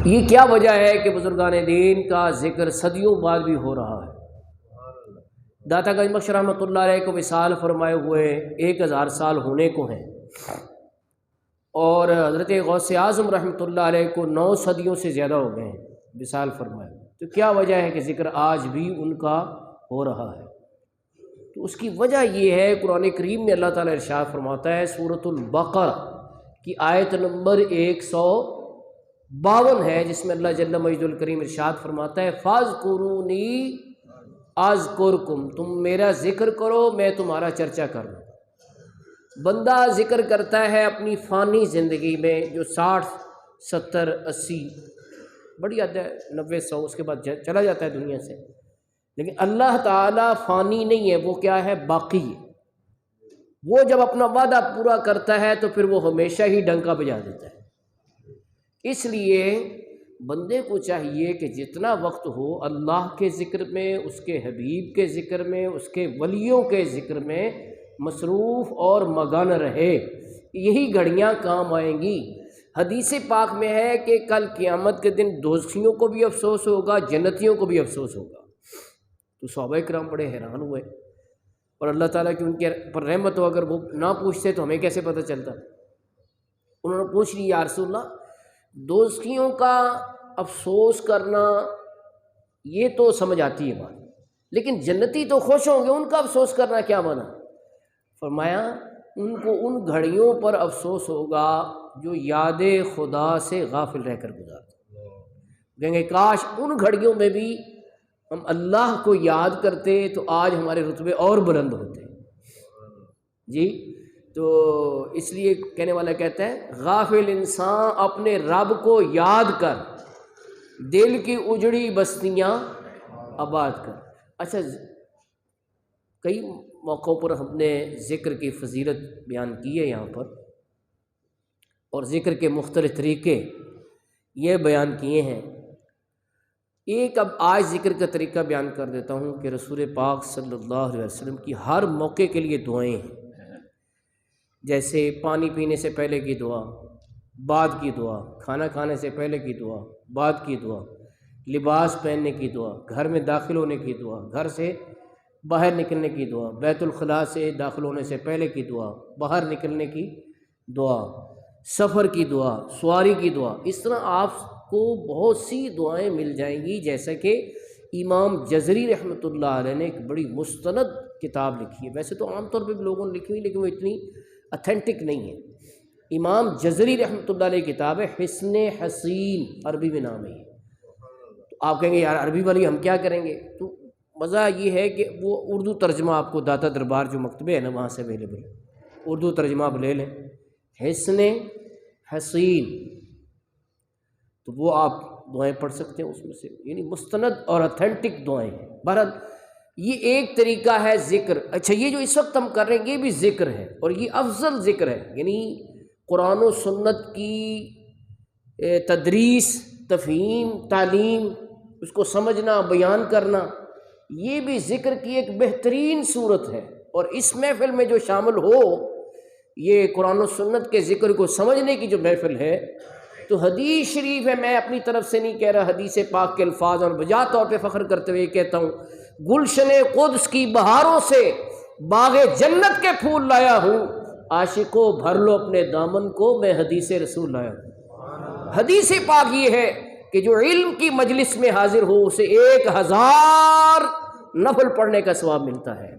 یہ کیا وجہ ہے کہ بزرگان دین کا ذکر صدیوں بعد بھی ہو رہا ہے؟ داتا گنج بخش رحمۃ اللہ علیہ کو وصال فرمائے ہوئے 1000 سال ہونے کو ہیں، اور حضرت غوث اعظم رحمۃ اللہ علیہ کو 9 صدیوں سے زیادہ ہو گئے ہیں وصال فرمائے. تو کیا وجہ ہے کہ ذکر آج بھی ان کا ہو رہا ہے؟ تو اس کی وجہ یہ ہے، قرآن کریم میں اللہ تعالیٰ ارشاد فرماتا ہے، سورۃ البقرہ کی آیت نمبر 152 ہے، جس میں اللہ جل مجد الکریم ارشاد فرماتا ہے، فاذکرونی اذکرکم، تم میرا ذکر کرو میں تمہارا چرچا کروں. بندہ ذکر کرتا ہے اپنی فانی زندگی میں جو 60 70 80 بڑی حد ہے 90 100، اس کے بعد چلا جاتا ہے دنیا سے. لیکن اللہ تعالیٰ فانی نہیں ہے، وہ کیا ہے؟ باقی ہے. وہ جب اپنا وعدہ پورا کرتا ہے تو پھر وہ ہمیشہ ہی ڈنکا بجا دیتا ہے. اس لیے بندے کو چاہیے کہ جتنا وقت ہو اللہ کے ذکر میں، اس کے حبیب کے ذکر میں، اس کے ولیوں کے ذکر میں مصروف اور مگن رہے. یہی گھڑیاں کام آئیں گی. حدیث پاک میں ہے کہ کل قیامت کے دن دوزخیوں کو بھی افسوس ہوگا، جنتیوں کو بھی افسوس ہوگا. تو صحابہ کرام بڑے حیران ہوئے، اور اللہ تعالیٰ کی ان کے پر رحمت ہو، اگر وہ نہ پوچھتے تو ہمیں کیسے پتہ چلتا. انہوں نے پوچھ لی، یا رسول اللہ، دوزخیوں کا افسوس کرنا یہ تو سمجھ آتی ہے بات، لیکن جنتی تو خوش ہوں گے، ان کا افسوس کرنا کیا مانا؟ فرمایا ان کو ان گھڑیوں پر افسوس ہوگا جو یاد خدا سے غافل رہ کر گزارتے. کہیں گے کاش ان گھڑیوں میں بھی ہم اللہ کو یاد کرتے تو آج ہمارے رتبے اور بلند ہوتے. جی تو اس لیے کہنے والا کہتا ہے، غافل انسان اپنے رب کو یاد کر، دل کی اجڑی بستیاں آباد کر. اچھا، کئی موقعوں پر ہم نے ذکر کی فضیلت بیان کی ہے یہاں پر، اور ذکر کے مختلف طریقے یہ بیان کیے ہیں. ایک اب آج ذکر کا طریقہ بیان کر دیتا ہوں کہ رسول پاک صلی اللہ علیہ وسلم کی ہر موقع کے لیے دعائیں ہیں. جیسے پانی پینے سے پہلے کی دعا، بعد کی دعا، کھانا کھانے سے پہلے کی دعا، بعد کی دعا، لباس پہننے کی دعا، گھر میں داخل ہونے کی دعا، گھر سے باہر نکلنے کی دعا، بیت الخلاء سے داخل ہونے سے پہلے کی دعا، باہر نکلنے کی دعا، سفر کی دعا، سواری کی دعا. اس طرح آپ کو بہت سی دعائیں مل جائیں گی. جیسا کہ امام جزری رحمۃ اللہ علیہ نے ایک بڑی مستند کتاب لکھی ہے. ویسے تو عام طور پہ بھی لوگوں نے لکھی ہوئی، لیکن وہ اتنی اتھینٹک نہیں ہے. امام جزری رحمۃ اللہ علیہ کتاب ہے حصن حسین، عربی میں نام ہے. تو آپ کہیں گے یار عربی والی ہم کیا کریں گے؟ تو مزہ یہ ہے کہ وہ اردو ترجمہ آپ کو داتا دربار جو مکتبے ہے نا وہاں سے اویلیبل ہے، اردو ترجمہ آپ لے لیں، حصن حسین. تو وہ آپ دعائیں پڑھ سکتے ہیں اس میں سے، یعنی مستند اور اتھینٹک دعائیں ہیں. بہرحال یہ ایک طریقہ ہے ذکر. اچھا، یہ جو اس وقت ہم کر رہے ہیں یہ بھی ذکر ہے، اور یہ افضل ذکر ہے. یعنی قرآن و سنت کی تدریس، تفہیم، تعلیم، اس کو سمجھنا، بیان کرنا، یہ بھی ذکر کی ایک بہترین صورت ہے. اور اس محفل میں جو شامل ہو، یہ قرآن و سنت کے ذکر کو سمجھنے کی جو محفل ہے، تو حدیث شریف ہے، میں اپنی طرف سے نہیں کہہ رہا، حدیث پاک کے الفاظ، اور بجا طور پہ فخر کرتے ہوئے کہتا ہوں، گلشن قدس کی بہاروں سے باغ جنت کے پھول لایا ہوں، عاشقوں بھر لو اپنے دامن کو، میں حدیث رسول لایا ہوں. حدیث پاک یہ ہے کہ جو علم کی مجلس میں حاضر ہو اسے 1000 نفل پڑھنے کا ثواب ملتا ہے،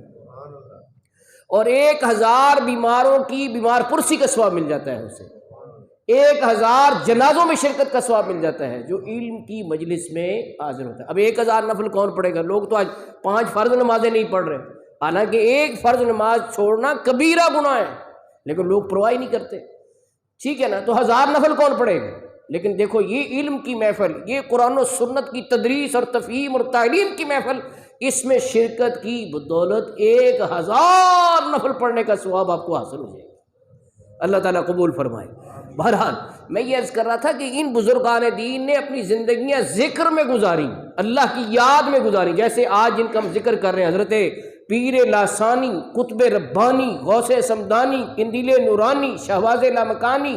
اور 1000 بیماروں کی بیمار پرسی کا ثواب مل جاتا ہے اسے، 1000 جنازوں میں شرکت کا ثواب مل جاتا ہے جو علم کی مجلس میں حاضر ہوتا ہے. اب 1000 نفل کون پڑھے گا؟ لوگ تو آج 5 فرض نمازیں نہیں پڑھ رہے، حالانکہ ایک فرض نماز چھوڑنا کبیرہ گناہ ہے، لیکن لوگ پرواہ ہی نہیں کرتے. ٹھیک ہے نا؟ تو 1000 نفل کون پڑھے گا؟ لیکن دیکھو یہ علم کی محفل، یہ قرآن و سنت کی تدریس اور تفہیم اور تعلیم کی محفل، اس میں شرکت کی بدولت 1000 نفل پڑھنے کا ثواب آپ کو حاصل ہو جائے گا. اللہ تعالیٰ قبول فرمائے. بہرحال میں یہ عرض کر رہا تھا کہ ان بزرگان دین نے اپنی زندگیاں ذکر میں گزاری، اللہ کی یاد میں گزاری. جیسے آج جن کا ہم ذکر کر رہے ہیں، حضرت پیر لاسانی، قطب ربانی، غوث سمدانی، قندیل نورانی، شہباز لامکانی،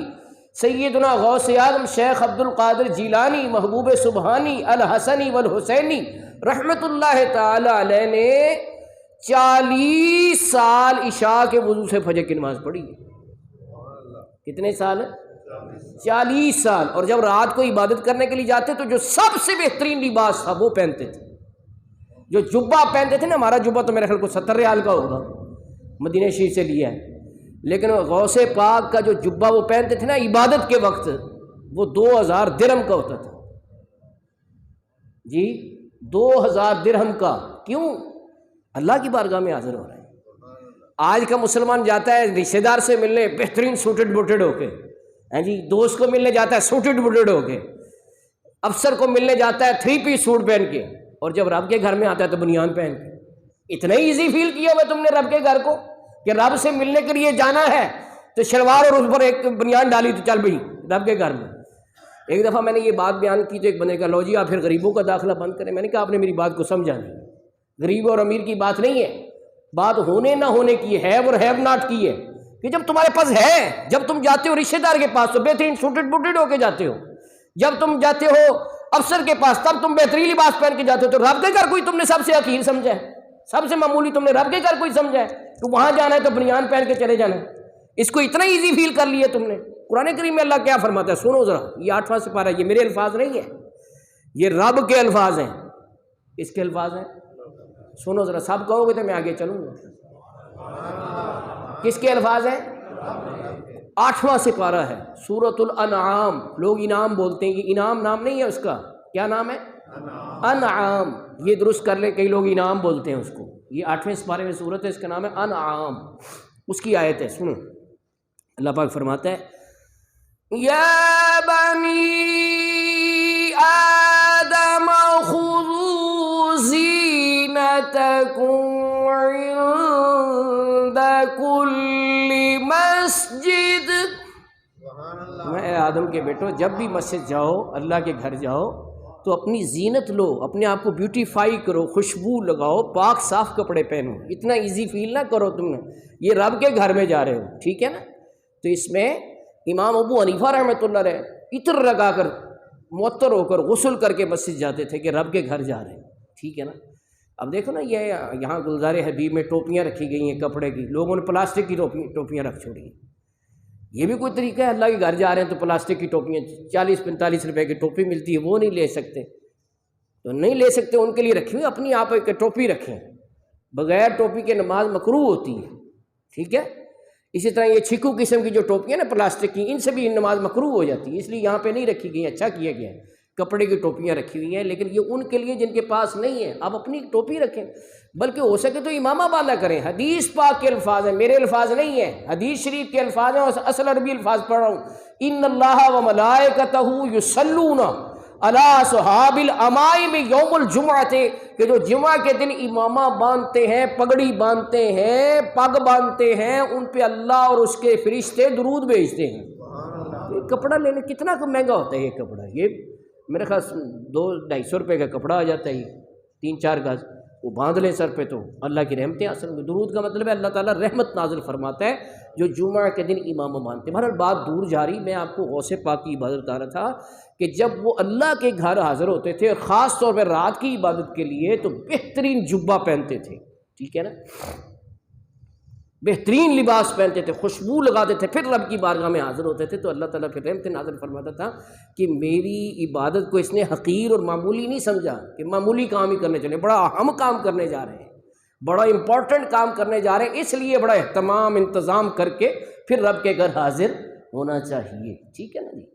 سیدنا غوث اعظم شیخ عبد القادر جیلانی محبوب سبحانی الحسنی والحسینی رحمۃ اللہ تعالی علیہ نے 40 سال عشاء کے وضو سے فجر کی نماز پڑھی ہے۔ کتنے سال؟ 40 سال۔ اور جب رات کو عبادت کرنے کے لیے جاتے تو جو سب سے بہترین لباس تھا وہ پہنتے تھے، جو جبہ پہنتے تھے نا، ہمارا جبہ تو میرے خیال کو 70 ریال کا ہوگا، مدینہ شریف سے لیا ہے، لیکن غوث پاک کا جو جبہ وہ پہنتے تھے نا عبادت کے وقت، وہ 2000 درہم کا ہوتا تھا جی، 2000 درہم کا۔ کیوں؟ اللہ کی بارگاہ میں حاضر ہو رہے ہیں۔ آج کا مسلمان جاتا ہے رشتہ دار سے ملنے بہترین سوٹڈ بوٹڈ ہو کے، ہیں جی، دوست کو ملنے جاتا ہے سوٹڈ بوٹڈ ہو کے، افسر کو ملنے جاتا ہے 3 پیس سوٹ پہن کے، اور جب رب کے گھر میں آتا ہے تو بنیان پہن کے۔ اتنا ہی ایزی فیل کیا ہوا تم نے رب کے گھر کو کہ رب سے ملنے کے لیے جانا ہے تو شلوار اور اس پر ایک بنیان ڈالی تو چل بھائی رب کے گھر میں۔ ایک دفعہ میں نے یہ بات بیان کی تو ایک بندے کا لو جی آپ پھر غریبوں کا داخلہ بند کریں۔ میں نے کہا آپ نے میری بات کو سمجھا نہیں، غریب اور امیر کی بات نہیں ہے، بات ہونے نہ ہونے کی ہے اور ہیو ناٹ کی ہے، کہ جب تمہارے پاس ہے، جب تم جاتے ہو رشتہ دار کے پاس تو بہترین سوٹڈ بوٹڈ ہو کے جاتے ہو، جب تم جاتے ہو افسر کے پاس تب تم بہترین لباس پہن کے جاتے ہو، تو رب کے گھر کوئی تم نے سب سے حقیر سمجھا ہے، سب سے معمولی تم نے رب کے گھر کوئی سمجھا ہے، تو وہاں جانا ہے تو بنیان پہن کے چلے جانا ہے۔ اس کو اتنا ایزی فیل کر لیا تم نے۔ قرآن کریم میں اللہ کیا فرماتا ہے، سنو ذرا، یہ 8واں سپارہ، یہ میرے الفاظ نہیں ہیں، یہ رب کے الفاظ ہیں۔ اس کے الفاظ ہیں، سنو ذرا، سب کہو گے تو میں آگے چلوں گا۔ کس کے الفاظ ہیں؟ 8واں سپارہ ہے، سورۃ الانعام۔ لوگ انعام بولتے ہیں، یہ انعام نام نہیں ہے اس کا، کیا نام ہے؟ انعام۔ یہ درست کر لیں، کئی لوگ انعام بولتے ہیں اس کو، یہ 8ویں سپارے میں سورت ہے، اس کا نام ہے انعام۔ اس کی آیت ہے، سنو، اللہ پاک فرماتا ہے یا بنی آدم خذوا زینتکم عند کل مسجد۔ اے آدم کے بیٹو، جب بھی مسجد جاؤ، اللہ کے گھر جاؤ تو اپنی زینت لو، اپنے آپ کو بیوٹیفائی کرو، خوشبو لگاؤ، پاک صاف کپڑے پہنو۔ اتنا ایزی فیل نہ کرو تم نے، یہ رب کے گھر میں جا رہے ہو، ٹھیک ہے نا؟ تو اس میں امام ابو حنیفہ رحمۃ اللہ علیہ عطر لگا کر معطر ہو کر غسل کر کے مسجد جاتے تھے کہ رب کے گھر جا رہے ہیں، ٹھیک ہے نا؟ اب دیکھو نا، یہ یہاں گلزار حبیب میں ٹوپیاں رکھی گئی ہیں کپڑے کی، لوگوں نے پلاسٹک کی ٹوپیاں رکھ چھوڑی ہیں۔ یہ بھی کوئی طریقہ ہے؟ اللہ کے گھر جا رہے ہیں تو پلاسٹک کی ٹوپیاں 40-45 روپے کی ٹوپی ملتی ہے، وہ نہیں لے سکتے تو نہیں لے سکتے، ان کے لیے رکھی ہوئی اپنی آپ ایک ٹوپی رکھیں، بغیر ٹوپی کے نماز مکروہ ہوتی ہے، ٹھیک ہے؟ اسی طرح یہ چھکو قسم کی جو ٹوپیاں نا پلاسٹک کی، ان سے بھی نماز مکروہ ہو جاتی ہے، اس لیے یہاں پہ نہیں رکھی گئی، اچھا کیا گیا ہے، کپڑے کی ٹوپیاں رکھی ہوئی ہیں، لیکن یہ ان کے لیے جن کے پاس نہیں ہے، آپ اپنی ٹوپی رکھیں، بلکہ ہو سکے تو امامہ باندھا کریں۔ حدیث پاک کے الفاظ ہیں، میرے الفاظ نہیں ہیں، حدیث شریف کے الفاظ ہیں، اور اصل عربی الفاظ پڑھ رہا ہوں۔ ان اللہ و ملائکتہ یصلون علی صحاب الامائم یوم الجمعہ، کہ جو جمعہ کے دن امامہ باندھتے ہیں، پگڑی باندھتے ہیں، پگ باندھتے ہیں، ان پہ اللہ اور اس کے فرشتے درود بھیجتے ہیں۔ یہ کپڑا لینے کتنا مہنگا ہوتا ہے یہ کپڑا، یہ میرے خیال 200-250 روپے کا کپڑا آ جاتا ہے، یہ 3-4 گز، وہ باندھ لیں سر پہ تو اللہ کی رحمتیں حاصل ہوں گی۔ درود کا مطلب ہے اللہ تعالیٰ رحمت نازل فرماتا ہے جو جمعہ کے دن امام مانتے ہیں۔ بہرحال بات دور جاری، میں آپ کو غوث پاک کی عبادت بتا رہا تھا کہ جب وہ اللہ کے گھر حاضر ہوتے تھے، خاص طور پہ رات کی عبادت کے لیے، تو بہترین جبہ پہنتے تھے، ٹھیک ہے نا؟ بہترین لباس پہنتے تھے، خوشبو لگاتے تھے، پھر رب کی بارگاہ میں حاضر ہوتے تھے تو اللہ تعالیٰ پھر رحمت نازل فرماتا تھا کہ میری عبادت کو اس نے حقیر اور معمولی نہیں سمجھا کہ معمولی کام ہی کرنے چلے، بڑا اہم کام کرنے جا رہے ہیں، بڑا امپورٹنٹ کام کرنے جا رہے ہیں، اس لیے بڑا اہتمام انتظام کر کے پھر رب کے گھر حاضر ہونا چاہیے، ٹھیک ہے نا جی؟